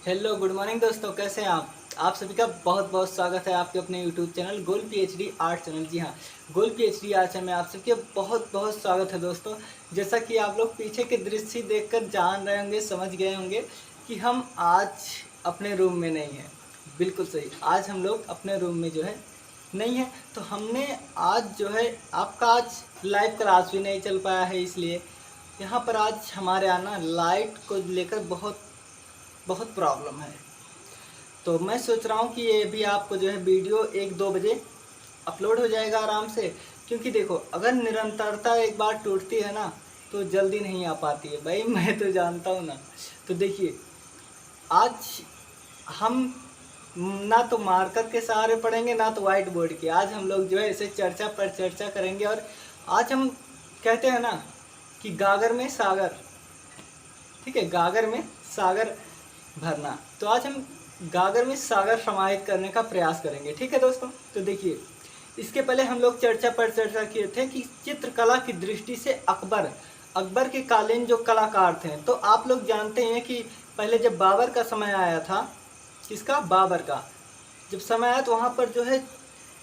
Hello good morning दोस्तों, कैसे हैं आप सभी का बहुत बहुत स्वागत है आपके अपने यूट्यूब चैनल गोल पीएचडी आर्ट चैनल। जी हाँ, गोल पीएचडी आर्ट चैनल में आप सबके बहुत बहुत स्वागत है दोस्तों। जैसा कि आप लोग पीछे के दृश्य देखकर जान रहे होंगे, समझ गए होंगे कि हम आज अपने रूम में नहीं हैं। बिल्कुल सही, आज हम लोग अपने रूम में जो है नहीं है। तो हमने आज जो है आपका आज लाइव क्लास भी नहीं चल पाया है, इसलिए यहाँ पर आज हमारे यहाँ लाइट को लेकर बहुत बहुत प्रॉब्लम है। तो मैं सोच रहा हूँ कि ये भी आपको जो है वीडियो 1-2 बजे अपलोड हो जाएगा आराम से। क्योंकि देखो, अगर निरंतरता एक बार टूटती है ना तो जल्दी नहीं आ पाती है भाई, मैं तो जानता हूँ ना। तो देखिए, आज हम ना तो मार्कर के सहारे पढ़ेंगे ना तो वाइट बोर्ड के। आज हम लोग जो है इसे चर्चा पर चर्चा करेंगे। और आज हम कहते हैं ना कि गागर में सागर, ठीक है, गागर में सागर भरना। तो आज हम गागर में सागर समाहित करने का प्रयास करेंगे, ठीक है दोस्तों। तो देखिए, इसके पहले हम लोग चर्चा पर चर्चा किए थे कि चित्रकला की दृष्टि से अकबर के कालीन जो कलाकार थे, तो आप लोग जानते हैं कि पहले जब बाबर का समय आया था, किसका, बाबर का जब समय आया, तो वहाँ पर जो है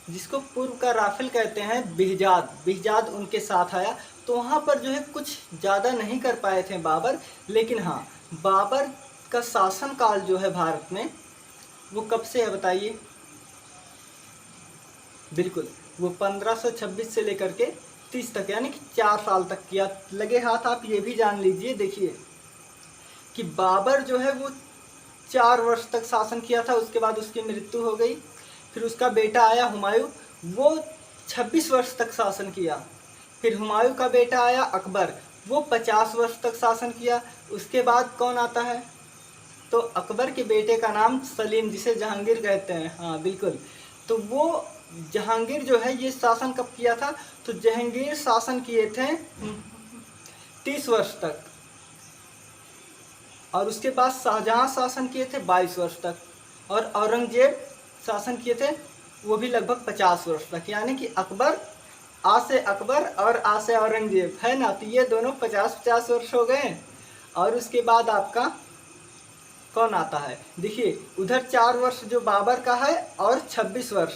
जिसको पूर्व का राफेल कहते हैं, बिहजाद उनके साथ आया। तो वहाँ पर जो है कुछ ज़्यादा नहीं कर पाए थे बाबर। लेकिन हाँ, बाबर का शासनकाल जो है भारत में, वो कब से है बताइए। बिल्कुल, वो 1526 से लेकर के 30 तक, यानी कि 4 साल तक किया। लगे हाथ आप ये भी जान लीजिए, देखिए कि बाबर जो है वो 4 वर्ष तक शासन किया था। उसके बाद उसकी मृत्यु हो गई। फिर उसका बेटा आया हुमायूं, वो 26 वर्ष तक शासन किया। फिर हुमायूं का बेटा आया अकबर, वो 50 वर्ष तक शासन किया। उसके बाद कौन आता है, तो अकबर के बेटे का नाम सलीम, जिसे जहांगीर कहते हैं। हाँ बिल्कुल, तो वो जहांगीर जो है ये शासन कब किया था, तो जहांगीर शासन किए थे 30 वर्ष तक। और उसके बाद शाहजहां शासन किए थे 22 वर्ष तक। और औरंगजेब शासन किए थे वो भी लगभग 50 वर्ष तक। यानी कि अकबर, आ से अकबर और आ से औरंगजेब है ना, तो ये दोनों 50-50 वर्ष हो गए। और उसके बाद आपका कौन आता है, देखिए उधर 4 वर्ष जो बाबर का है और 26 वर्ष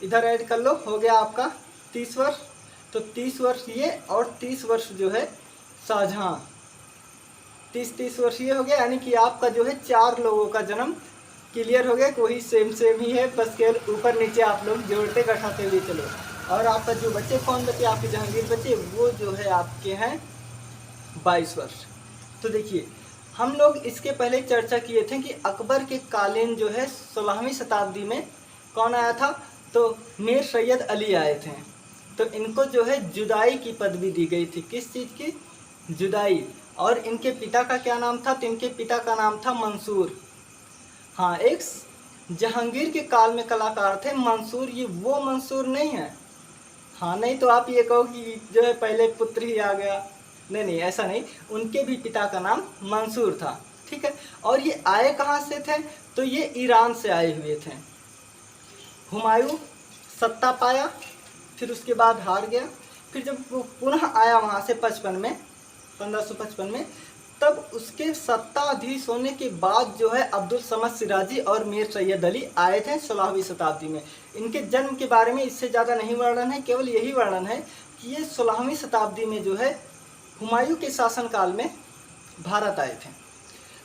इधर ऐड कर लो, हो गया आपका 30 वर्ष। तो 30 वर्ष ये और 30 वर्ष जो है शाहजहां, 30 वर्ष ये हो गया। यानी कि आपका जो है 4 लोगों का जन्म क्लियर हो गया। कोई सेम ही है, बस केवल ऊपर नीचे आप लोग जोड़ते घटाते हुए चलो। और आपका जो बच्चे, कौन बच्चे, आपके जहांगीर बच्चे, वो जो है आपके हैं 22 वर्ष। तो देखिए, हम लोग इसके पहले चर्चा किए थे कि अकबर के कालीन जो है 16वीं शताब्दी में कौन आया था, तो मीर सैयद अली आए थे। तो इनको जो है जुदाई की पदवी दी गई थी। किस चीज़ की, जुदाई। और इनके पिता का क्या नाम था, तो इनके पिता का नाम था मंसूर। हाँ, एक जहांगीर के काल में कलाकार थे मंसूर, ये वो मंसूर नहीं है। हाँ, नहीं तो आप ये कहो कि जो है पहले पुत्र ही आ गया, नहीं नहीं, ऐसा नहीं। उनके भी पिता का नाम मंसूर था, ठीक है। और ये आए कहाँ से थे, तो ये ईरान से आए हुए थे। हुमायूं सत्ता पाया, फिर उसके बाद हार गया। फिर जब वो पुनः आया वहाँ से 55 में, 1555 में, तब उसके सत्ताधीश होने के बाद जो है अब्दुल समद सिराजी और मीर सैयद अली आए थे 16वीं शताब्दी में। इनके जन्म के बारे में इससे ज़्यादा नहीं वर्णन है, केवल यही वर्णन है कि ये 16वीं शताब्दी में जो है हुमायूं के शासनकाल में भारत आए थे।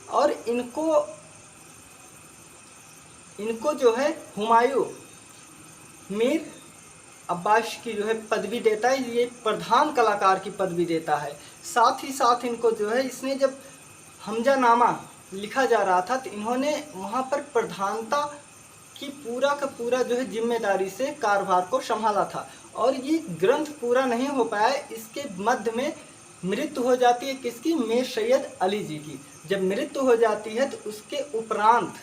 और इनको जो है हुमायूं मीर अब्बास की जो है पदवी देता है, ये प्रधान कलाकार की पदवी देता है। साथ ही साथ इनको जो है, इसने जब हमजानामा लिखा जा रहा था तो इन्होंने वहाँ पर प्रधानता की पूरा का पूरा जो है जिम्मेदारी से कार्यभार को संभाला था। और ये ग्रंथ पूरा नहीं हो पाया, इसके मध्य में मृत्यु हो जाती है किसकी, मीर सैयद अली जी की। जब मृत्यु हो जाती है तो उसके उपरांत,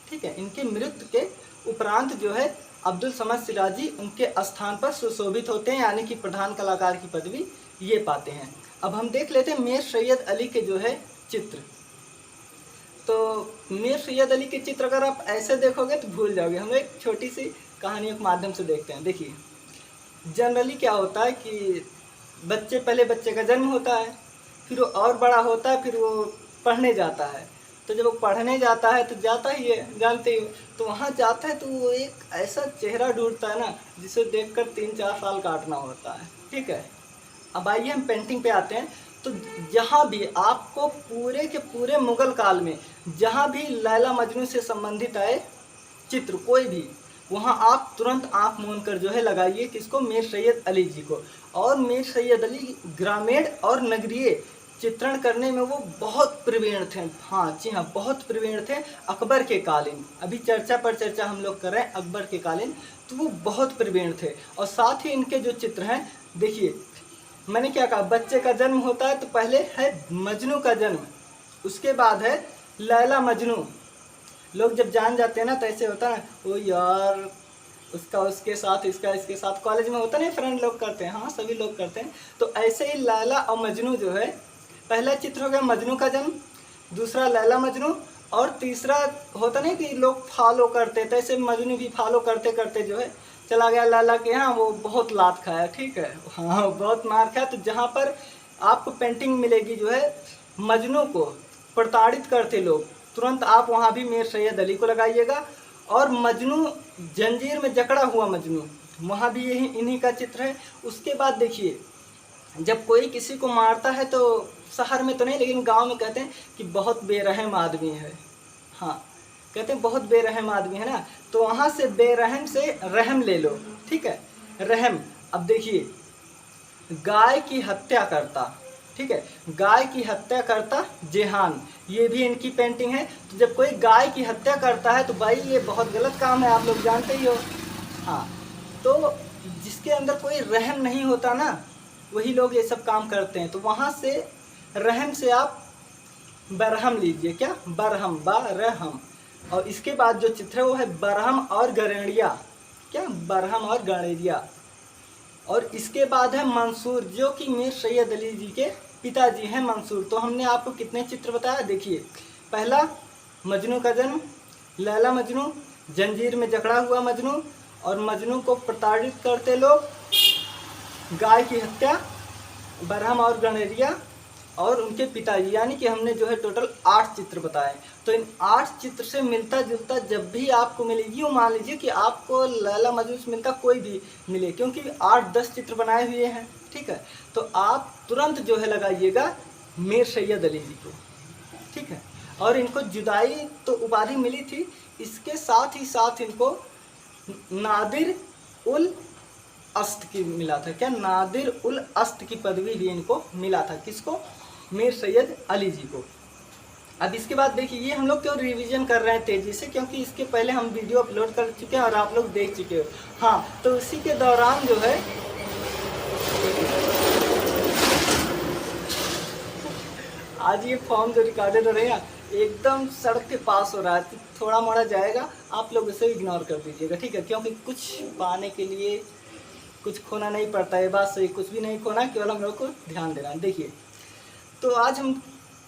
ठीक है, इनके मृत्यु के उपरांत जो है अब्दुल समद सिराजी उनके स्थान पर सुशोभित होते हैं, यानी कि प्रधान कलाकार की पदवी ये पाते हैं। अब हम देख लेते हैं मीर सैयद अली के जो है चित्र। तो मीर सैयद अली के चित्र अगर आप ऐसे देखोगे तो भूल जाओगे। हम एक छोटी सी कहानियों के माध्यम से देखते हैं। देखिए, जनरली क्या होता है कि पहले बच्चे का जन्म होता है, फिर वो और बड़ा होता है, फिर वो पढ़ने जाता है। तो जब वो पढ़ने जाता है तो जाता ही है, जानते ही हो। तो वहाँ जाता है तो वो एक ऐसा चेहरा ढूंढता है ना जिसे देखकर 3-4 साल काटना होता है, ठीक है। अब आइए हम पेंटिंग पे आते हैं। तो जहाँ भी आपको पूरे के पूरे मुगल काल में जहाँ भी लैला मजनू से संबंधित आए चित्र कोई भी, वहाँ आप तुरंत आंख मूंद कर जो है लगाइए किसको, मीर सैयद अली जी को। और मीर सैयद अली ग्रामीण और नगरीय चित्रण करने में वो बहुत प्रवीण थे। हाँ जी हाँ, बहुत प्रवीण थे अकबर के कालीन। अभी चर्चा पर चर्चा हम लोग कर रहे हैं अकबर के कालीन, तो वो बहुत प्रवीण थे। और साथ ही इनके जो चित्र हैं, देखिए मैंने क्या कहा, बच्चे का जन्म होता है तो पहले है मजनू का जन्म, उसके बाद है लैला मजनू। लोग जब जान जाते हैं ना तो ऐसे होता है, ओ यार उसका उसके साथ, इसका इसके साथ, कॉलेज में होता नहीं फ्रेंड लोग करते हैं, हाँ सभी लोग करते हैं। तो ऐसे ही लैला और मजनू जो है, पहला चित्र हो गया मजनू का जन्म, दूसरा लैला मजनू, और तीसरा होता नहीं कि लोग फॉलो करते थे, ऐसे मजनू भी फॉलो करते करते जो है चला गया लैला के यहाँ, वो बहुत लात खाया, ठीक है, हाँ बहुत मार खाया। तो जहाँ पर आपको पेंटिंग मिलेगी जो है मजनू को प्रताड़ित करते लोग, तुरंत आप वहाँ भी मीर सैयद अली को लगाइएगा। और मजनू जंजीर में जकड़ा हुआ मजनू, वहाँ भी यही इन्हीं का चित्र है। उसके बाद देखिए, जब कोई किसी को मारता है तो शहर में तो नहीं लेकिन गांव में कहते हैं कि बहुत बेरहम आदमी है, हाँ कहते हैं बहुत बेरहम आदमी है ना। तो वहाँ से बेरहम से रहम ले लो, ठीक है, रहम। अब देखिए, गाय की हत्या करता, ठीक है, गाय की हत्या करता जेहान, ये भी इनकी पेंटिंग है। तो जब कोई गाय की हत्या करता है तो भाई ये बहुत गलत काम है, आप लोग जानते ही हो। हाँ, तो जिसके अंदर कोई रहम नहीं होता ना, वही लोग ये सब काम करते हैं। तो वहाँ से रहम से आप बरहम लीजिए, क्या बरहम, बरहम। और इसके बाद जो चित्र है वो है बरहम और गणेरिया, क्या बरहम और गणेरिया। और इसके बाद है मंसूर, जो कि मीर सैयद अली जी के पिताजी हैं मंसूर। तो हमने आपको कितने चित्र बताया, देखिए पहला मजनू का जन्म, लैला मजनू, जंजीर में जकड़ा हुआ मजनू, और मजनू को प्रताड़ित करते लोग, गाय की हत्या, बरहम और गणेरिया, और उनके पिताजी, यानी कि हमने जो है टोटल 8 चित्र बताए। तो इन 8 चित्र से मिलता जुलता जब भी आपको मिलेगी, वो मान लीजिए कि आपको लैला मजनू से मिलता कोई भी मिले, क्योंकि 8-10 चित्र बनाए हुए हैं, ठीक है। तो आप तुरंत जो है लगाइएगा मीर सैयद अली जी को, ठीक है। और इनको जुदाई तो उपाधि मिली थी, इसके साथ ही साथ इनको नादिर उल अस्त की मिला था, क्या नादिर उल अस्त की पदवी भी इनको मिला था, किसको, मीर सैयद अली जी को। अब इसके बाद देखिए, ये हम लोग क्यों रिवीजन कर रहे हैं तेजी से, क्योंकि इसके पहले हम वीडियो अपलोड कर चुके हैं और आप लोग देख चुके हो। हाँ, तो इसी के दौरान जो है आज ये फॉर्म जो रिकॉर्डेड हो रहे हैं एकदम सड़क के पास हो रहा है, तो थोड़ा मोड़ा जाएगा, आप लोग उसे इग्नोर कर दीजिएगा, ठीक है। क्योंकि कुछ पाने के लिए कुछ खोना नहीं पड़ता है, बात सही, कुछ भी नहीं खोना, केवल हम लोग को ध्यान देना है। देखिए, तो आज हम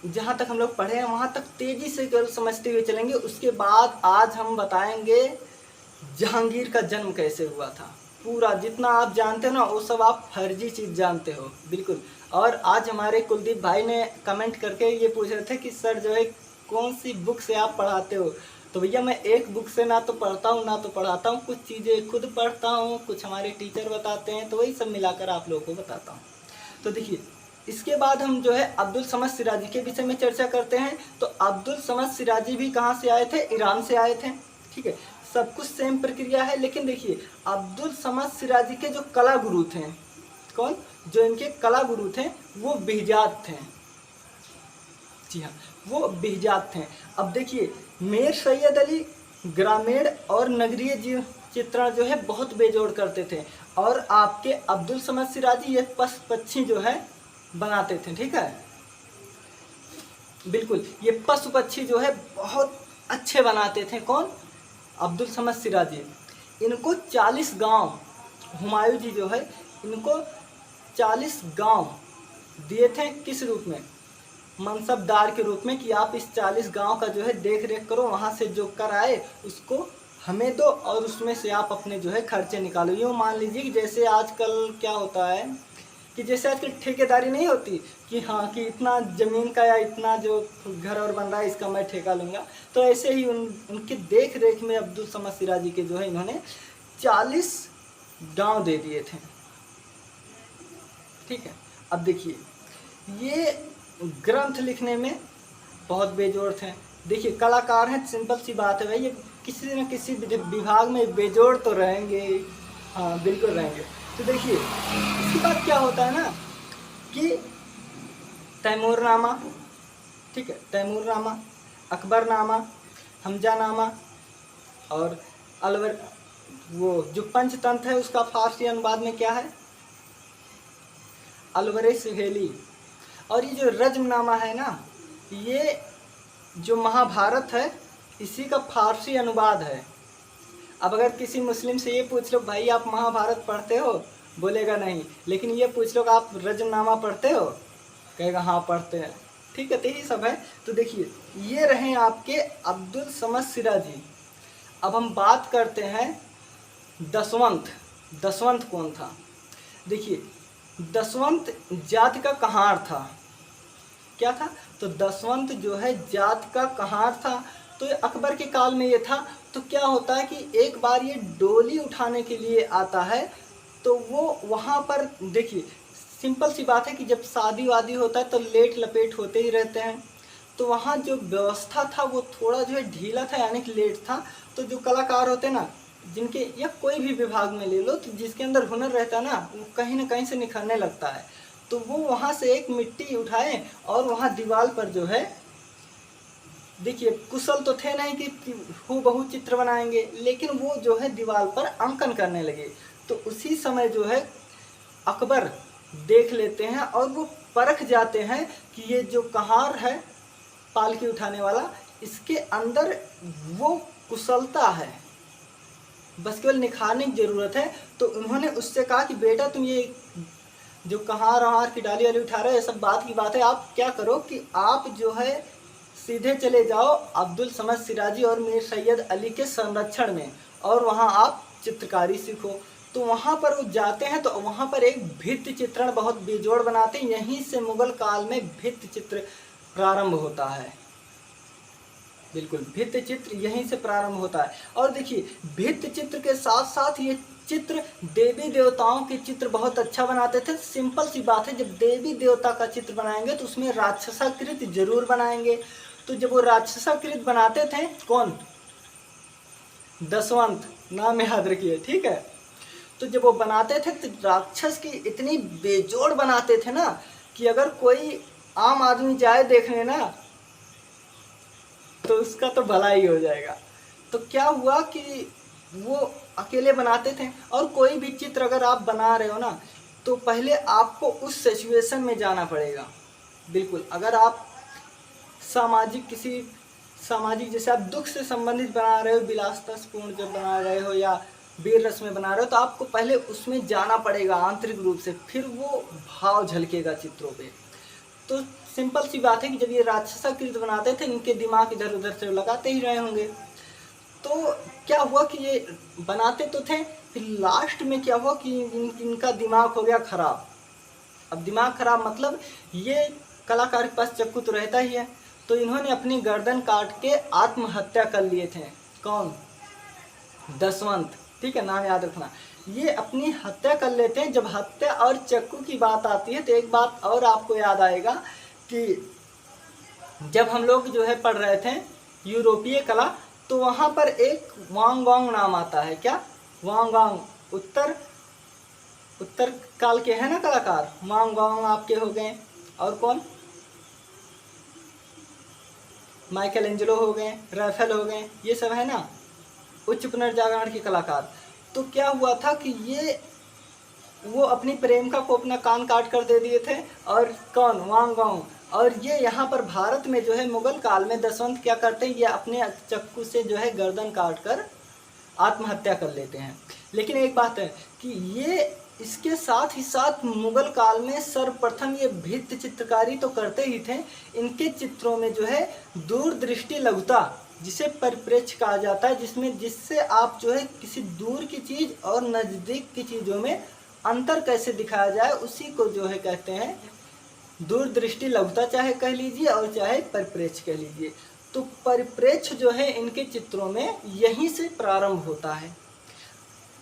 जहाँ तक हम लोग पढ़े हैं वहाँ तक तेज़ी से केवल समझते हुए चलेंगे। उसके बाद आज हम बताएंगे जहांगीर का जन्म कैसे हुआ था। पूरा जितना आप जानते हो ना वो सब आप फर्जी चीज़ जानते हो, बिल्कुल। और आज हमारे कुलदीप भाई ने कमेंट करके ये पूछ रहे थे कि सर जो है कौन सी बुक से आप पढ़ाते हो। तो भैया मैं एक बुक से ना तो पढ़ता हूँ ना तो पढ़ाता हूँ, कुछ चीज़ें खुद पढ़ता हूँ, कुछ हमारे टीचर बताते हैं, तो वही सब मिलाकर आप लोगों को बताता हूँ। तो देखिए, इसके बाद हम जो है अब्दुल समद सिराजी के विषय में चर्चा करते हैं। तो अब्दुल समद सिराजी भी कहाँ से आए थे, ईरान से आए थे, ठीक है। सब कुछ सेम प्रक्रिया है, लेकिन देखिए अब्दुल समद सिराजी के जो कला गुरु थे, कौन, जो इनके कला गुरु थे वो बिहजाद थे, जी हाँ वो बिहजाद थे। अब देखिए, मीर सैयद अली ग्रामीण और नगरीय जीव चित्रण जो है बहुत बेजोड़ करते थे, और आपके अब्दुल समद सिराजी ये पशु जो है बनाते थे, ठीक है, बिल्कुल ये पशु पक्षी जो है बहुत अच्छे बनाते थे। कौन, अब्दुल समद सिराजी। इनको 40 गांव, हुमायूं जी जो है इनको 40 गांव दिए थे, किस रूप में, मनसबदार के रूप में, कि आप इस 40 गांव का जो है देख रेख करो, वहाँ से जो कर आए उसको हमें दो और उसमें से आप अपने जो है खर्चे निकालो। यूँ मान लीजिए कि जैसे आजकल क्या होता है कि जैसे आजकल ठेकेदारी नहीं होती कि हाँ कि इतना ज़मीन का या इतना जो घर और बन रहा है इसका मैं ठेका लूँगा, तो ऐसे ही उनके देख रेख में अब्दुल समद सिराजी के जो है इन्होंने 40 गांव दे दिए थे। ठीक है, अब देखिए ये ग्रंथ लिखने में बहुत बेजोड़ थे। देखिए कलाकार हैं, सिंपल सी बात है भाई, ये किसी न किसी विभाग में बेजोड़ तो रहेंगे। हाँ बिल्कुल रहेंगे। तो देखिए इसके बाद क्या होता है ना कि तैमूरनामा, ठीक है, तैमूरनामा, अकबरनामा, हमजानामा और अलवर, वो जो पंचतंत्र है उसका फारसी अनुवाद में क्या है, अलवरे सुहेली। और ये जो रज्मनामा है ना, ये जो महाभारत है इसी का फारसी अनुवाद है। अब अगर किसी मुस्लिम से ये पूछ लो भाई आप महाभारत पढ़ते हो, बोलेगा नहीं, लेकिन ये पूछ लो कि आप रज्मनामा पढ़ते हो, कहेगा हाँ पढ़ते हैं। ठीक है, तो यही सब है। तो देखिए ये रहे आपके अब्दुल समद सिराजी। अब हम बात करते हैं दसवंत। दसवंत कौन था? देखिए दसवंत जाति का कहार था। क्या था? तो दसवंत जो है जात का कहार था। तो ये अकबर के काल में ये था। तो क्या होता है कि एक बार ये डोली उठाने के लिए आता है, तो वो वहाँ पर देखिए सिंपल सी बात है कि जब शादी वादी होता है तो लेट लपेट होते ही रहते हैं। तो वहाँ जो व्यवस्था था वो थोड़ा जो है ढीला था, यानी कि लेट था। तो जो कलाकार होते हैं ना, जिनके या कोई भी विभाग में ले लो, तो जिसके अंदर हुनर रहता है ना, वो कहीं ना कहीं से निखरने लगता है। तो वो वहाँ से एक मिट्टी उठाए और वहाँ दीवार पर जो है, देखिए कुशल तो थे नहीं कि हूबहू चित्र बनाएंगे, लेकिन वो जो है दीवार पर अंकन करने लगे। तो उसी समय जो है अकबर देख लेते हैं और वो परख जाते हैं कि ये जो कहार है पालकी उठाने वाला, इसके अंदर वो कुशलता है, बस केवल निखारने की ज़रूरत है। तो उन्होंने उससे कहा कि बेटा तुम ये जो कहार वहार की डाली वाली उठा रहे हो, ये सब बात की बात है, आप क्या करो कि आप जो है सीधे चले जाओ अब्दुल समद सिराजी और मीर सैयद अली के संरक्षण में, और वहाँ आप चित्रकारी सीखो। तो वहाँ पर वो जाते हैं, तो वहाँ पर एक भित्ति चित्रण बहुत बेजोड़ बनाते हैं। यहीं से मुगल काल में भित्ति चित्र प्रारंभ होता है। बिल्कुल, भित्ति चित्र यहीं से प्रारंभ होता है। और देखिए भित्ति चित्र के साथ साथ ये चित्र देवी देवताओं के चित्र बहुत अच्छा बनाते थे। सिंपल सी बात है, जब देवी देवता का चित्र बनाएंगे तो उसमें राक्षसाकृत जरूर बनाएंगे। तो जब वो राक्षसाकृत बनाते थे, कौन? दसवंत, नाम याद रखिए, ठीक है। तो जब वो बनाते थे तो राक्षस की इतनी बेजोड़ बनाते थे ना कि अगर कोई आम आदमी जाए देखने ना तो उसका तो भला ही हो जाएगा। तो क्या हुआ कि वो अकेले बनाते थे, और कोई भी चित्र अगर आप बना रहे हो ना, तो पहले आपको उस सिचुएशन में जाना पड़ेगा। बिल्कुल, अगर आप सामाजिक जैसे आप दुख से संबंधित बना रहे हो, विलासतापूर्ण जब बना रहे हो या वीर रस में बना रहे हो, तो आपको पहले उसमें जाना पड़ेगा आंतरिक रूप से, फिर वो भाव झलकेगा चित्रों पे। तो सिंपल सी बात है कि जब ये राक्षसाकृत बनाते थे, इनके दिमाग इधर उधर से लगाते ही रहे होंगे। तो क्या हुआ कि ये बनाते तो थे, फिर लास्ट में क्या हुआ कि इनका दिमाग हो गया खराब। अब दिमाग खराब मतलब ये कलाकार के पास चक्कू तो रहता ही है, तो इन्होंने अपनी गर्दन काट के आत्महत्या कर लिए थे। कौन? दसवंत, ठीक है, नाम याद रखना। ये अपनी हत्या कर लेते हैं। जब हत्या और चक्कू की बात आती है तो एक बात और आपको याद आएगा कि जब हम लोग जो है पढ़ रहे थे यूरोपीय कला, तो वहाँ पर एक वांग वांग नाम आता है। क्या? वांग वांग, उत्तर काल के है ना कलाकार, वांग वांग आपके हो गए। और कौन? माइकल एंजेलो हो गए, राफेल हो गए, ये सब है ना उच्च पुनर्जागरण के कलाकार। तो क्या हुआ था कि ये वो अपनी प्रेमिका को अपना कान काट कर दे दिए थे। और कौन? वांग वांग। और ये यहाँ पर भारत में जो है मुगल काल में दसवंत क्या करते हैं, ये अपने चक्कू से जो है गर्दन काट कर आत्महत्या कर लेते हैं। लेकिन एक बात है कि ये इसके साथ ही साथ मुगल काल में सर्वप्रथम ये भित्ति चित्रकारी तो करते ही थे, इनके चित्रों में जो है दूरदृष्टि लघुता, जिसे परिप्रेक्ष्य कहा जाता है, जिससे आप जो है किसी दूर की चीज़ और नज़दीक की चीज़ों में अंतर कैसे दिखाया जाए उसी को जो है कहते हैं दूरदृष्टि लघुता, चाहे कह लीजिए और चाहे परिप्रेक्ष्य कह लीजिए। तो परिप्रेक्ष्य जो है इनके चित्रों में यहीं से प्रारंभ होता है।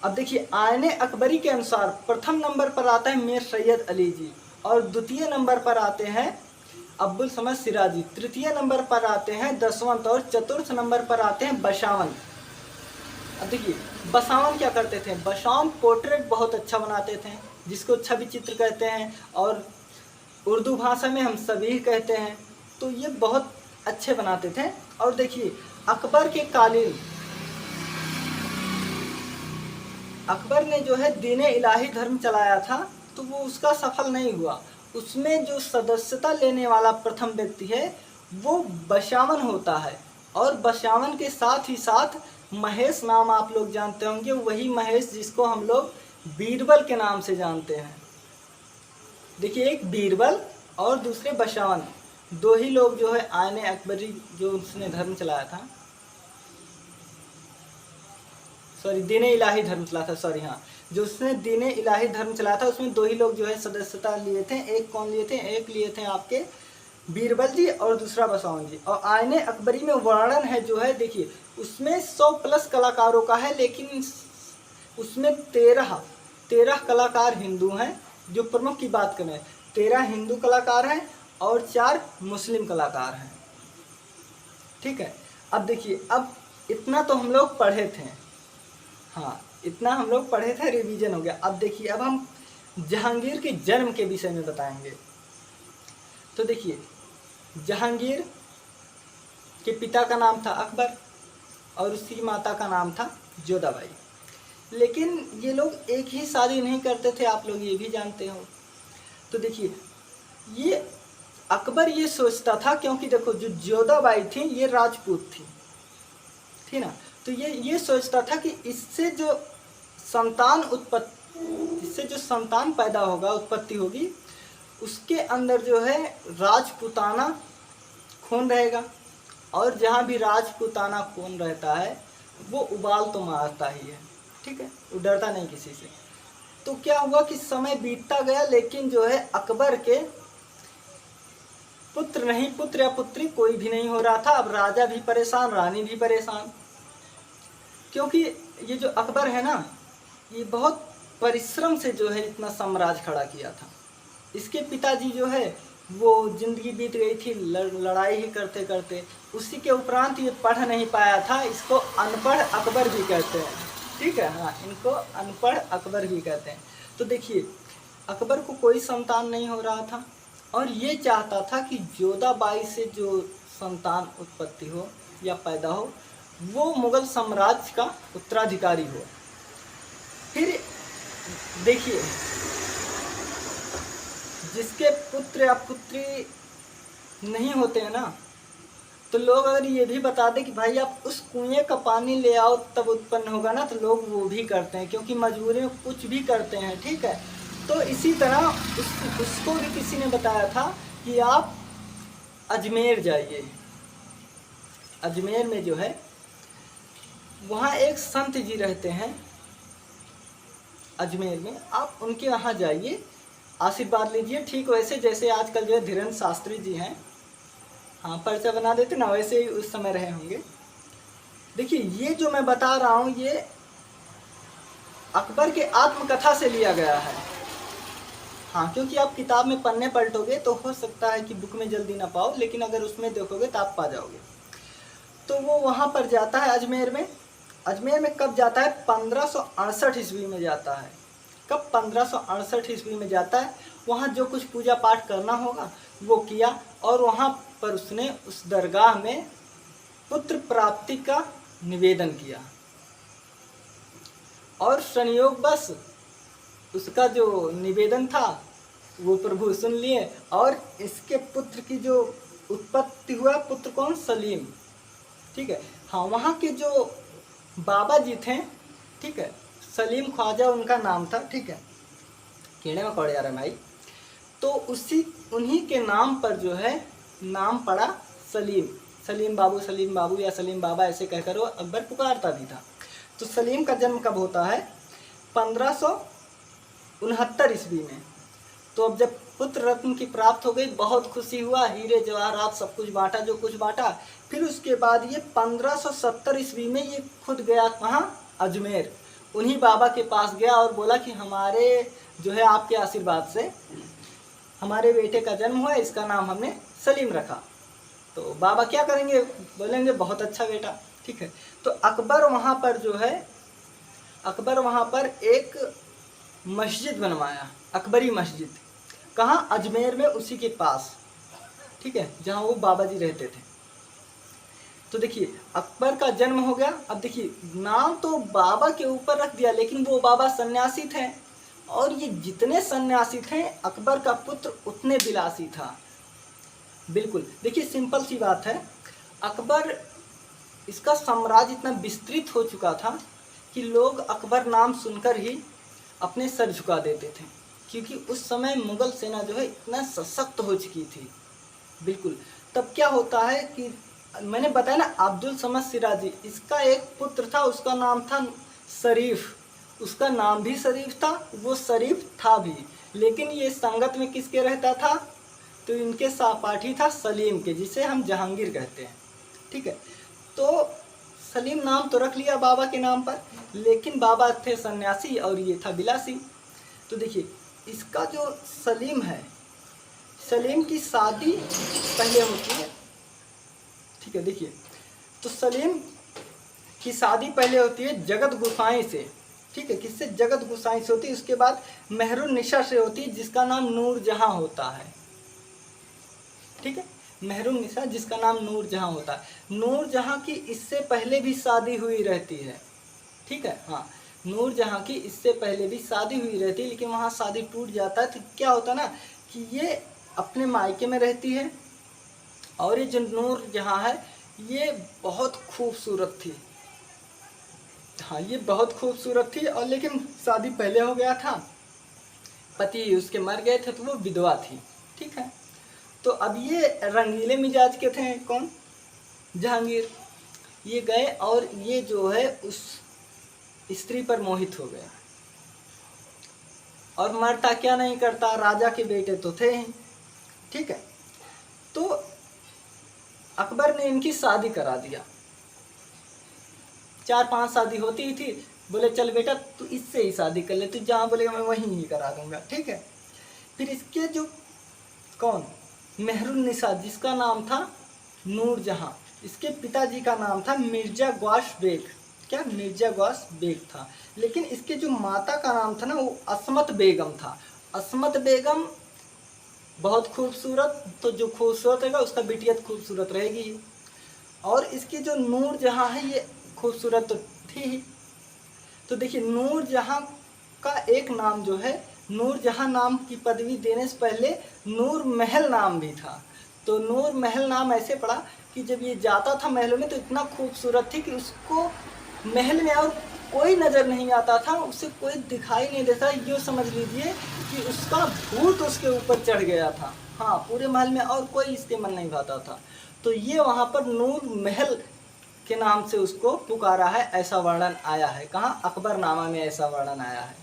अब देखिए आईने अकबरी के अनुसार प्रथम नंबर पर आता है मीर सैयद अली जी, और द्वितीय नंबर पर आते हैं अब्दुल समद सिराजी, तृतीय नंबर पर आते हैं दशवंत, और चतुर्थ नंबर पर आते हैं बशावन। अब देखिए बसावन क्या करते थे, बसावन पोर्ट्रेट बहुत अच्छा बनाते थे, जिसको छवि चित्र कहते हैं, और उर्दू भाषा में हम सभी कहते हैं। तो ये बहुत अच्छे बनाते थे। और देखिए अकबर के कालीन, अकबर ने जो है दीन इलाही धर्म चलाया था, तो वो उसका सफल नहीं हुआ। उसमें जो सदस्यता लेने वाला प्रथम व्यक्ति है वो बशावन होता है, और बशावन के साथ ही साथ महेश नाम आप लोग जानते होंगे, वही महेश जिसको हम लोग बीरबल के नाम से जानते हैं। देखिए एक बीरबल और दूसरे बशावन, दो ही लोग जो है आईने अकबरी जो उसने धर्म चलाया था, सॉरी दीन इलाही धर्म चलाया था, सॉरी हाँ, जो उसने दीन इलाही धर्म चलाया था उसमें दो ही लोग जो है सदस्यता लिए थे। एक कौन लिए थे, एक लिए थे आपके बीरबल जी और दूसरा बसावन जी। और आईने अकबरी में वर्णन है जो है, देखिए उसमें 100+ कलाकारों का है, लेकिन उसमें 13 कलाकार हिंदू हैं। जो प्रमुख की बात करें 13 हिंदू कलाकार हैं और 4 मुस्लिम कलाकार हैं। ठीक है, अब देखिए अब इतना तो हम लोग पढ़े थे, हाँ इतना हम लोग पढ़े थे, रिवीजन हो गया। अब देखिए अब हम जहांगीर के जन्म के विषय में बताएंगे। तो देखिए जहांगीर के पिता का नाम था अकबर और उसकी माता का नाम था जोधाबाई, लेकिन ये लोग एक ही शादी नहीं करते थे, आप लोग ये भी जानते हो। तो देखिए ये अकबर ये सोचता था, क्योंकि देखो जो जोधाबाई थी ये राजपूत थी ना, तो ये सोचता था कि इससे जो संतान पैदा होगा, उत्पत्ति होगी, उसके अंदर जो है राजपूताना खून रहेगा, और जहाँ भी राजपूताना खून रहता है वो उबाल तो मारता ही है। ठीक है, वो डरता नहीं किसी से। तो क्या हुआ कि समय बीतता गया, लेकिन जो है अकबर के पुत्र या पुत्री कोई भी नहीं हो रहा था। अब राजा भी परेशान, रानी भी परेशान, क्योंकि ये जो अकबर है ना, ये बहुत परिश्रम से जो है इतना साम्राज्य खड़ा किया था। इसके पिताजी जो है वो जिंदगी बीत गई थी लड़ाई ही करते करते, उसी के उपरांत ये पढ़ नहीं पाया था। इसको अनपढ़ अकबर भी कहते हैं। ठीक है, हाँ इनको अनपढ़ अकबर भी कहते हैं। तो देखिए अकबर को कोई संतान नहीं हो रहा था, और ये चाहता था कि जोधाबाई से जो संतान उत्पत्ति हो या पैदा हो वो मुगल साम्राज्य का उत्तराधिकारी हो। फिर देखिए जिसके पुत्र या पुत्री नहीं होते हैं ना, तो लोग अगर ये भी बता दें कि भाई आप उस कुएं का पानी ले आओ तब उत्पन्न होगा ना, तो लोग वो भी करते हैं, क्योंकि मजबूरी में कुछ भी करते हैं। ठीक है, तो इसी तरह उसको भी किसी ने बताया था कि आप अजमेर जाइए। अजमेर में जो है वहाँ एक संत जी रहते हैं अजमेर में, आप उनके यहाँ जाइए, आशीर्वाद लीजिए। ठीक वैसे जैसे आजकल जो है धीरेन्द्र शास्त्री जी हैं, हाँ पर्चा बना देते ना, वैसे ही उस समय रहे होंगे। देखिए ये जो मैं बता रहा हूँ ये अकबर के आत्मकथा से लिया गया है। हाँ, क्योंकि आप किताब में पन्ने पलटोगे तो हो सकता है कि बुक में जल्दी ना पाओ, लेकिन अगर उसमें देखोगे तो आप पा जाओगे। तो वो वहाँ पर जाता है अजमेर में। अजमेर में कब जाता है, 1568 ईस्वी में जाता है। कब, 1568 ईस्वी में जाता है। वहाँ जो कुछ पूजा पाठ करना होगा वो किया, और वहाँ पर उसने उस दरगाह में पुत्र प्राप्ति का निवेदन किया, और संयोगवश उसका जो निवेदन था वो प्रभु सुन लिए, और इसके पुत्र की जो उत्पत्ति हुआ, पुत्र कौन, सलीम। ठीक है, हाँ वहाँ के जो बाबा जी थे, ठीक है, सलीम ख्वाजा उनका नाम था। ठीक है, कीड़े में कौड़ जा रहा है भाई। तो उन्हीं के नाम पर जो है नाम पड़ा सलीम बाबू या सलीम बाबा ऐसे कहकर वो अकबर पुकारता भी था। तो सलीम का जन्म कब होता है, 1500 69 ईस्वी में। तो अब जब पुत्र रत्न की प्राप्त हो गई, बहुत खुशी हुआ, हीरे जवाहरात सब कुछ बांटा जो कुछ बांटा। फिर उसके बाद ये 1570 ईस्वी में ये खुद गया कहाँ, अजमेर। उन्हीं बाबा के पास गया और बोला कि हमारे जो है आपके आशीर्वाद से हमारे बेटे का जन्म हुआ, इसका नाम हमने सलीम रखा। तो बाबा क्या करेंगे, बोलेंगे बहुत अच्छा बेटा, ठीक है। तो अकबर वहाँ पर जो है, अकबर वहाँ पर एक मस्जिद बनवाया, अकबरी मस्जिद। कहाँ, अजमेर में, उसी के पास, ठीक है, जहाँ वो बाबा जी रहते थे। तो देखिए अकबर का जन्म हो गया। अब देखिए नाम तो बाबा के ऊपर रख दिया, लेकिन वो बाबा सन्यासी थे, और ये जितने सन्यासी थे अकबर का पुत्र उतने विलासी था। बिल्कुल देखिए सिंपल सी बात है, अकबर, इसका साम्राज्य इतना विस्तृत हो चुका था कि लोग अकबर नाम सुनकर ही अपने सर झुका देते थे, क्योंकि उस समय मुगल सेना जो है इतना सशक्त हो चुकी थी। बिल्कुल। तब क्या होता है कि मैंने बताया ना, अब्दुल समद सिराजी, इसका एक पुत्र था, उसका नाम था शरीफ। उसका नाम भी शरीफ था, वो शरीफ था भी, लेकिन ये संगत में किसके रहता था, तो इनके सहपाठी था सलीम के, जिसे हम जहांगीर कहते हैं, ठीक है। तो सलीम नाम तो रख लिया बाबा के नाम पर, लेकिन बाबा थे सन्यासी और ये था विलासी। तो देखिए इसका जो सलीम है, सलीम की शादी पहले होती है, ठीक है। देखिए तो सलीम की शादी पहले होती है जगत गुसाई से, ठीक है, किससे, जगत गुसाई से होती है। उसके बाद मेहरुन्निसा से होती है, जिसका नाम नूर जहां होता है, ठीक है, मेहरुन्निसा जिसका नाम नूर जहां होता है। नूर जहां की इससे पहले भी शादी हुई रहती है, ठीक है, हाँ, नूर जहां की इससे पहले भी शादी हुई रहती है, लेकिन वहाँ शादी टूट जाता है। तो क्या होता है ना कि ये अपने मायके में रहती है, और ये जो नूर जहां है ये बहुत खूबसूरत थी, हाँ ये बहुत खूबसूरत थी, और लेकिन शादी पहले हो गया था, पति उसके मर गए थे, तो वो विधवा थी, ठीक है। तो अब ये रंगीले मिजाज के थे, कौन, जहांगीर। ये गए और ये जो है उस स्त्री पर मोहित हो गए, और मरता क्या नहीं करता, राजा के बेटे तो थे ही, ठीक है। तो अकबर ने इनकी शादी करा दिया, 4-5 शादी होती ही थी। बोले चल बेटा तू इससे ही शादी कर ले, तू जहाँ बोलेगा मैं वहीं ही करा दूंगा, ठीक है। फिर इसके जो कौन, मेहरुन्निसा, जिसका नाम था नूर जहां, इसके पिताजी का नाम था मिर्जा ग्वाश बेग, क्या, मिर्जा ग्वाश बेग था। लेकिन इसके जो माता का नाम था ना, वो असमत बेगम था। असमत बेगम बहुत खूबसूरत, तो जो खूबसूरत रहेगा उसका बिटियत खूबसूरत रहेगी। और इसकी जो नूर जहां है ये खूबसूरत तो थी ही। तो देखिए नूर जहां का एक नाम जो है, नूर जहां नाम की पदवी देने से पहले नूर महल नाम भी था। तो नूर महल नाम ऐसे पड़ा कि जब ये जाता था महलों में तो इतना खूबसूरत थी कि उसको महल में और कोई नज़र नहीं आता था, उसे कोई दिखाई नहीं देता। यूँ समझ लीजिए कि उसका भूत उसके ऊपर चढ़ गया था, हाँ, पूरे महल में और कोई इसके मन नहीं भाता था। तो ये वहाँ पर नूर महल के नाम से उसको पुकारा है, ऐसा वर्णन आया है। कहाँ, अकबरनामा में ऐसा वर्णन आया है,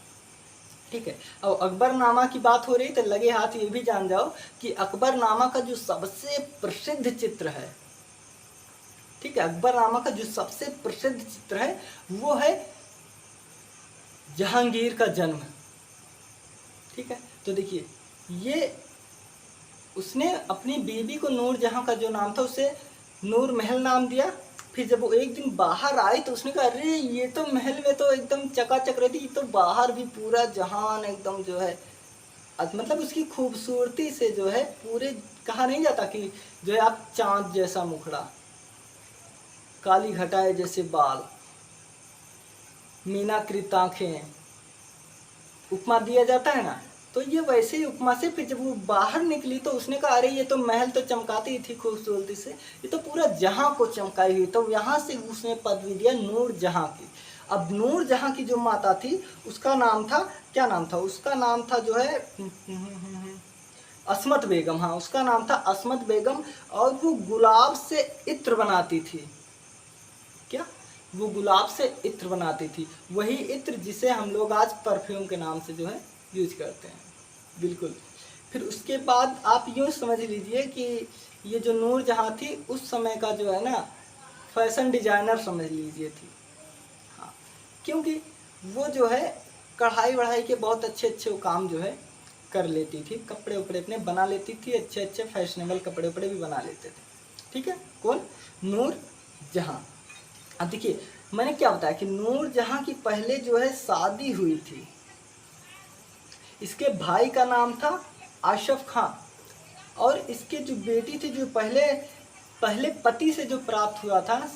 ठीक है। अब अकबरनामा की बात हो रही तो लगे हाथ ये भी जान जाओ कि अकबरनामा का जो सबसे प्रसिद्ध चित्र है, ठीक है, अकबरनामा का जो सबसे प्रसिद्ध चित्र है वो है जहांगीर का जन्म, ठीक है। तो देखिए ये उसने अपनी बीवी को नूर जहां का जो नाम था उसे नूर महल नाम दिया। फिर जब वो एक दिन बाहर आई तो उसने कहा अरे ये तो महल में तो एकदम चकाचक रहती, ये तो बाहर भी पूरा जहान एकदम जो है, मतलब उसकी खूबसूरती से जो है पूरे, कहा नहीं जाता कि जो है आप चांद जैसा मुखड़ा, काली घटाए जैसे बाल, मीनाकृत आंखें, उपमा दिया जाता है ना, तो ये वैसे ही उपमा से। फिर जब वो बाहर निकली तो उसने कहा अरे ये तो महल तो चमकाती थी खूबसूरती से, ये तो पूरा जहां को चमकाई हुई। तो यहाँ से उसने पदवी दिया नूर जहां की। अब नूर जहां की जो माता थी उसका नाम था, क्या नाम था उसका, नाम था जो है असमत बेगम, हाँ उसका नाम था असमत बेगम। और वो गुलाब से इत्र बनाती थी, क्या, वो गुलाब से इत्र बनाती थी, वही इत्र जिसे हम लोग आज परफ्यूम के नाम से जो है यूज करते हैं, बिल्कुल। फिर उसके बाद आप यूँ समझ लीजिए कि ये जो नूरजहाँ थी उस समय का जो है ना फैशन डिजाइनर समझ लीजिए थी। हाँ, क्योंकि वो जो है कढ़ाई वढ़ाई के बहुत अच्छे अच्छे वो काम जो है कर लेती थी, कपड़े उपड़े अपने बना लेती थी, अच्छे अच्छे फैशनेबल कपड़े उपड़े भी बना लेते थे। ठीक है, कौन? नूरजहाँ। अब देखिए मैंने क्या बताया कि नूरजहाँ की पहले जो है शादी हुई थी, इसके भाई का नाम था आशफ खां, और इसके जो बेटी थी जो पहले पहले पति से जो प्राप्त हुआ था,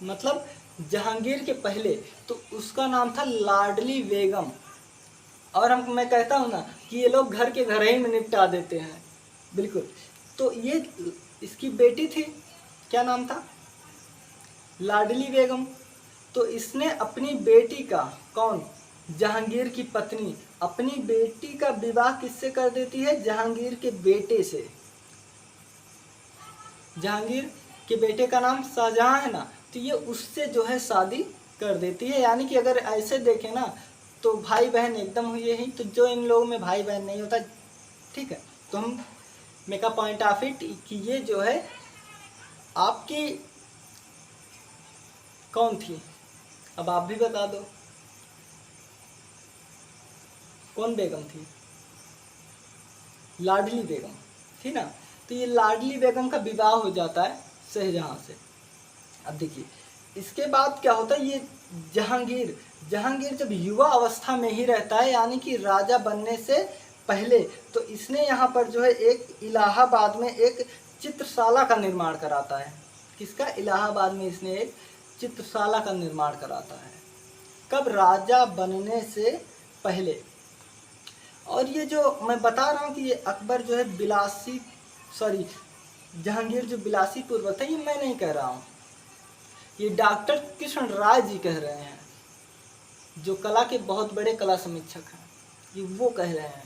मतलब जहांगीर के पहले, तो उसका नाम था लाडली बेगम। और मैं कहता हूँ ना कि ये लोग घर के घर ही में निपटा देते हैं, बिल्कुल। तो ये इसकी बेटी थी, क्या नाम था? लाडली बेगम। तो इसने अपनी बेटी का, कौन? जहांगीर की पत्नी अपनी बेटी का विवाह किससे कर देती है? जहांगीर के बेटे से। जहांगीर के बेटे का नाम शाहजहां है ना, तो ये उससे जो है शादी कर देती है। यानी कि अगर ऐसे देखें ना तो भाई बहन एकदम हुए ही, तो जो इन लोगों में भाई बहन नहीं होता, ठीक है, तो हम make a point of it कि ये जो है आपकी कौन थी? अब आप भी बता दो कौन बेगम थी? लाडली बेगम थी ना। तो ये लाडली बेगम का विवाह हो जाता है शाहजहां से। अब देखिए इसके बाद क्या होता है, ये जहांगीर जहांगीर जब युवा अवस्था में ही रहता है, यानी कि राजा बनने से पहले, तो इसने यहाँ पर जो है एक इलाहाबाद में एक चित्रशाला का निर्माण कराता है। किसका? इलाहाबाद में इसने एक चित्रशाला का निर्माण कराता है। कब? राजा बनने से पहले। और ये जो मैं बता रहा हूँ कि ये अकबर जो है बिलासी, सॉरी, जहांगीर जो बिलासी पूर्वक था, ये मैं नहीं कह रहा हूँ, ये डॉक्टर कृष्ण राय जी कह रहे हैं, जो कला के बहुत बड़े कला समीक्षक हैं। ये वो कह रहे हैं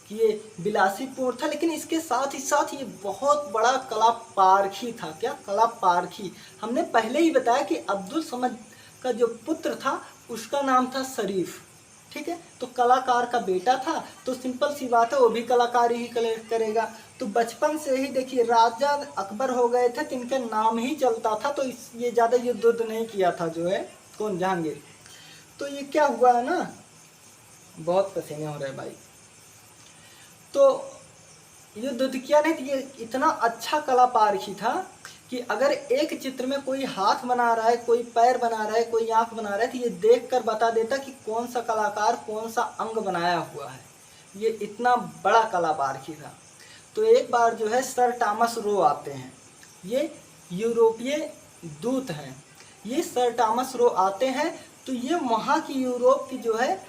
कि ये विलासीपूर्ण था, लेकिन इसके साथ ही साथ ये बहुत बड़ा कला पारखी था। क्या? कला पारखी। हमने पहले ही बताया कि अब्दुल समद का जो पुत्र था उसका नाम था शरीफ। ठीक है, तो कलाकार का बेटा था, तो सिंपल सी बात है वो भी कलाकारी ही करेगा। तो बचपन से ही देखिए राजा अकबर हो गए थे तो इनका नाम ही चलता था, तो ये ज़्यादा युद्ध नहीं किया था जो है कौन? जहांगीर। तो ये क्या हुआ है ना, बहुत पसीने हो रहे भाई। तो युद्ध किया नहीं, तो ये इतना अच्छा कला पारखी था कि अगर एक चित्र में कोई हाथ बना रहा है, कोई पैर बना रहा है, कोई आंख बना रहा है, तो ये देखकर बता देता कि कौन सा कलाकार कौन सा अंग बनाया हुआ है। ये इतना बड़ा कला पारखी था। तो एक बार जो है सर टॉमस रो आते हैं, ये यूरोपीय दूत हैं। ये सर टॉमस रो आते हैं, तो ये वहाँ की यूरोप की जो है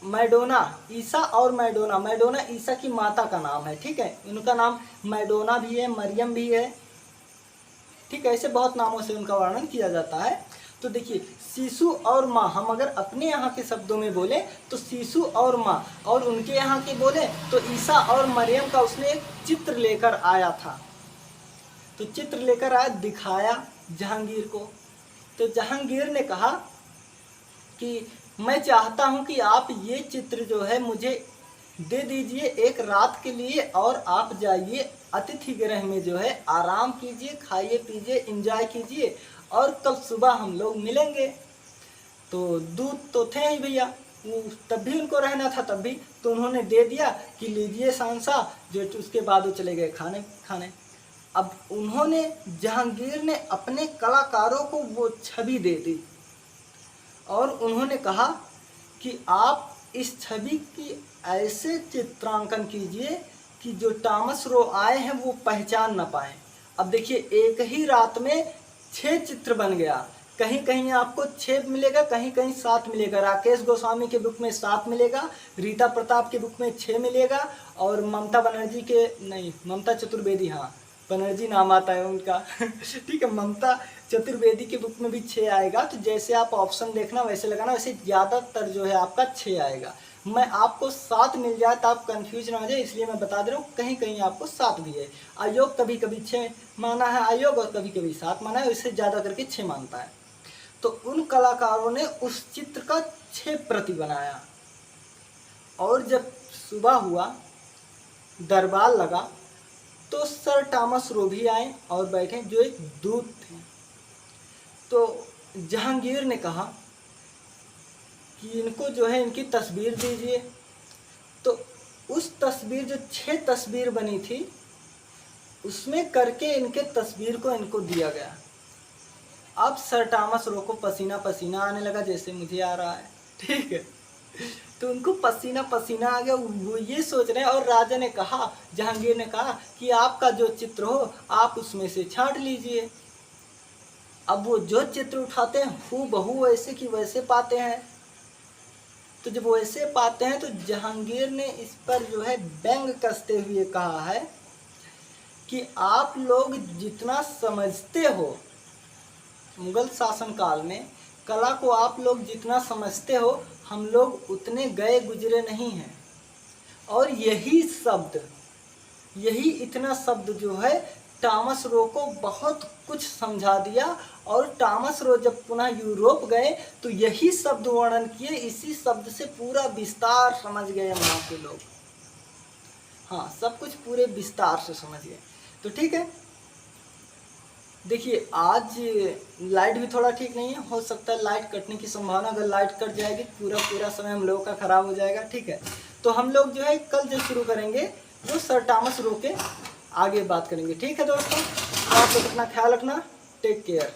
मैडोना, ईसा और मैडोना, मैडोना ईसा की माता का नाम है। ठीक है, उनका नाम मैडोना भी है, मरियम भी है। ठीक है, ऐसे बहुत नामों से उनका वर्णन किया जाता है। तो देखिए शिशु और माँ, हम अगर अपने यहाँ के शब्दों में बोले तो शिशु और माँ, और उनके यहाँ के बोले तो ईसा और मरियम का उसने एक चित्र लेकर आया था। तो चित्र लेकर आया, दिखाया जहांगीर को। तो जहांगीर ने कहा कि मैं चाहता हूं कि आप ये चित्र जो है मुझे दे दीजिए एक रात के लिए, और आप जाइए अतिथि गृह में जो है आराम कीजिए, खाइए पीजिए, एंजॉय कीजिए, और कल सुबह हम लोग मिलेंगे। तो दूध तो थे ही भैया, तब भी उनको रहना था, तब भी तो उन्होंने दे दिया कि लीजिए सांसा, जो उसके बाद वो चले गए खाने खाने। अब उन्होंने, जहांगीर ने अपने कलाकारों को वो छवि दे दी, और उन्होंने कहा कि आप इस छवि की ऐसे चित्रांकन कीजिए कि जो टॉमस रो आए हैं वो पहचान न पाए। अब देखिए एक ही रात में 6 चित्र बन गया। कहीं कहीं आपको 6 मिलेगा, कहीं कहीं 7 मिलेगा। राकेश गोस्वामी के बुक में 7 मिलेगा, रीता प्रताप के बुक में 6 मिलेगा, और ममता बनर्जी के, नहीं ममता चतुर्वेदी, हाँ बनर्जी नाम आता है उनका ठीक है, ममता चतुर्वेदी के बुक में भी 6 आएगा। तो जैसे आप ऑप्शन देखना वैसे लगाना, वैसे ज़्यादातर जो है आपका 6 आएगा। मैं आपको 7 मिल जाए तो आप कंफ्यूज ना हो जाए, इसलिए मैं बता दे रहा हूँ, कहीं कहीं आपको 7 भी है। आयोग कभी कभी 6 माना है आयोग, और कभी कभी 7 माना है, इससे ज़्यादा करके 6 मानता है। तो उन कलाकारों ने उस चित्र का 6 प्रति बनाया, और जब सुबह हुआ, दरबार लगा, तो सर टॉमस रो भी आए और बैठे, जो एक दूत थे। तो जहांगीर ने कहा कि इनको जो है इनकी तस्वीर दीजिए। तो उस तस्वीर, जो 6 तस्वीर बनी थी, उसमें करके इनके तस्वीर को इनको दिया गया। अब सर टॉमस रो को पसीना पसीना आने लगा, जैसे मुझे आ रहा है, ठीक है। तो उनको पसीना पसीना आ गया, वो ये सोच रहे हैं। और राजा ने कहा, जहांगीर ने कहा कि आपका जो चित्र हो आप उसमें से छांट लीजिए। अब वो जो चित्र उठाते हैं हूबहू वैसे की वैसे पाते हैं। तो जब वैसे पाते हैं तो जहांगीर ने इस पर जो है व्यंग कसते हुए कहा है कि आप लोग जितना समझते हो, मुगल शासनकाल में कला को आप लोग जितना समझते हो, हम लोग उतने गए गुजरे नहीं हैं। और यही इतना शब्द जो है टॉमस रो को बहुत कुछ समझा दिया। और टॉमस रो जब पुनः यूरोप गए तो यही शब्द वर्णन किए, इसी शब्द से पूरा विस्तार समझ गए वहाँ के लोग। हाँ, सब कुछ पूरे विस्तार से समझ गए। तो ठीक है, देखिए आज लाइट भी थोड़ा ठीक नहीं है, हो सकता है लाइट कटने की संभावना। अगर लाइट कट जाएगी पूरा समय हम लोगों का खराब हो जाएगा, ठीक है। तो हम लोग जो है कल जो शुरू करेंगे वो सर टॉमस रो के आगे बात करेंगे, ठीक है दोस्तों। आप लोग अपना ख्याल रखना, टेक केयर।